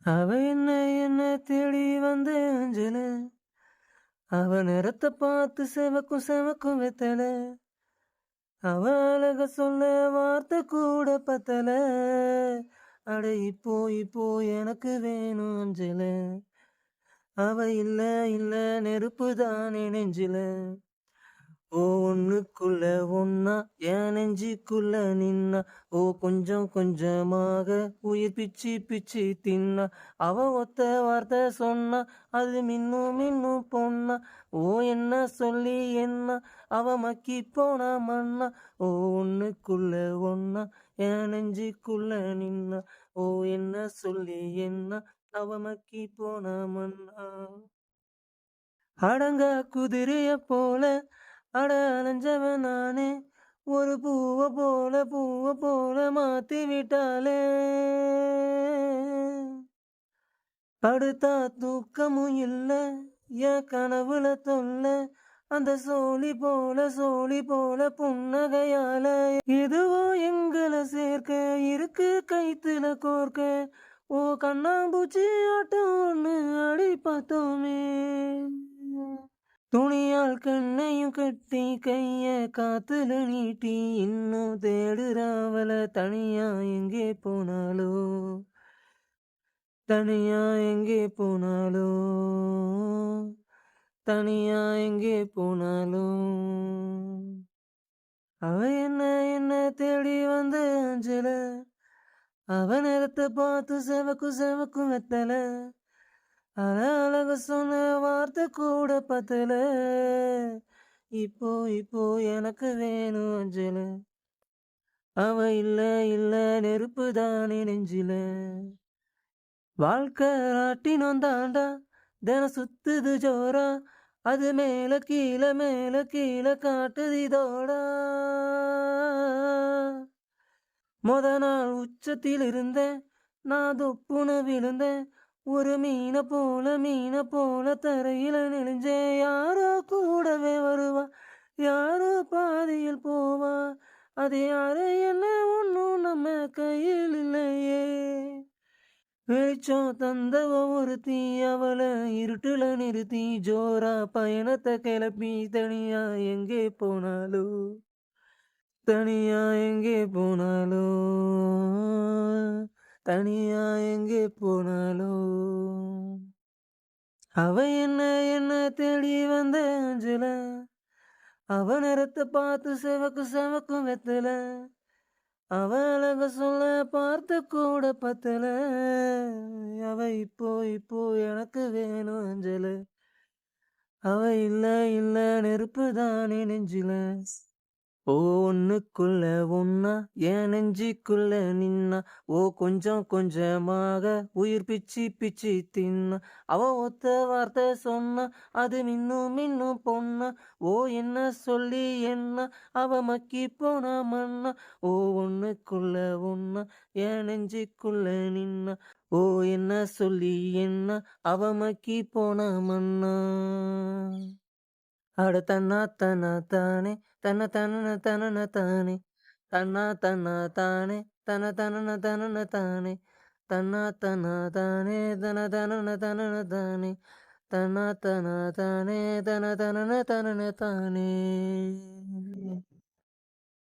அவ என்ன என்ன தேடி வந்து அஞ்சல, அவ நிறத்த பார்த்து செவக்கும் செவக்கும் வெத்தல, அவ அழக சொல்ல வார்த்தை கூட பத்தல. அட இப்போ இப்போ எனக்கு வேணும் அஞ்சல, அவ இல்ல இல்ல நெருப்பு தானே நெஞ்சில. ஓ ஒண்ணுக்குள்ள ஒன்னா என் நெஞ்சுக்குள்ள நின்னா, ஓ கொஞ்சம் கொஞ்சமாக உயிர் பிச்சு பிச்சு தின்னா. அவ ஒத்த வார்த்தை சொன்னா, அது மின்னும் மின்னும் பொன்னா. ஓ என்ன சொல்லி என்ன அவ மக்கி போனா மண்ணா. ஓ ஒண்ணுக்குள்ள ஒன்னா என் நெஞ்சுக்குள்ள நின்னா, ஓ என்ன சொல்லி என்ன அவ மக்கி போனா மண்ணா. அடங்கா குதிரைய போல அட அலைஞ்சவன் நானே, ஒரு பூவ போல மாத்தி விட்டாளே. படுத்தா தூக்கமும் இல்ல, என் கனவுல தொல்ல, அந்த சோழி போல புன்னகையால. எதுவோ எங்களை சேர்க்க இருக்கு கைத்துல கோர்க்க. ஓ கண்ணாம்பூச்சி ஆட்டம் ஒண்ணு ஆடி பார்த்தோமே. துணியால் கண்ணையும் கட்டி கைய காத்துல நீட்டி இன்னும் தேடுறாவல. தனியா எங்கே போனாலோ, தனியா எங்கே போனாலோ, தனியா எங்கே போனாலோ. அவ என்ன என்ன தேடி வந்து அஞ்சல, அவ நேரத்தை பார்த்து செவக்கும் செவக்கும் வெத்தல, அழக சொன்ன வார்த்தை கூட பத்தல. இப்போ இப்போ எனக்கு வேணும் அஞ்சல, அவ இல்ல இல்ல நெருப்பு தானே நெஞ்சில. வாழ்க்கை ராட்டினம் தாண்டா தினம் சுத்துது ஜோரா, அது மேல கீழே காட்டுது இதோடா. மொத நாள் உச்சத்தில் இருந்தேன் நான் தொப்புன விழுந்தேன், ஒரு மீனை போல தரையில நெளிஞ்சேன். யாரோ கூடவே வருவா, யாரோ பாதையில் போவா, அது யாரு என்ன ஒன்னும் நம்ம கையில் இல்லையே. வெளிச்சம் தந்தவ ஒருத்தி, அவளை இருட்டுல நிறுத்தி ஜோரா பயணத்தை கிளப்பி தனியா எங்கே போனாலோ, தனியா எங்கே போனாலோ, தனியா எங்கே போனாலோ. அவ என்ன என்ன தேடி வந்த அஞ்சல, அவ நிறத்தை பார்த்து செவக்கும் வெத்தல, அவ அழக சொல்ல பார்த்த கூட பத்தல. அவ இப்போ இப்போ எனக்கு வேணும் அஞ்சல, அவ இல்ல இல்ல நெருப்பு தானே நெஞ்சில. ஓ ஒண்ணுக்குள்ள ஒன்னா என் நெஞ்சுக்குள்ள நின்னா, ஓ கொஞ்சம் கொஞ்சமாக உயிர் பிச்சு பிச்சு தின்னா. அவ ஒத்த வார்த்தை சொன்னா, அது மின்னும் மின்னும் பொன்னா. ஓ என்ன சொல்லி என்ன அவ மக்கி போனா மண்ணா. ஓ ஒண்ணுக்குள்ள ஒன்னா என் நெஞ்சுக்குள்ள நின்னா, ஓ என்ன சொல்லி என்ன அவ மக்கி போனா மண்ணா. அட தன்னா தன்னா தானே, தன்ன தனன தனன தானே, தன்னா தன்னா தானே, தன தனன தனன தானே, தன்னா தன்னா தானே, தன தனன தனன தானே, தன்னா தனா தானே, தன தனன தனன தானே.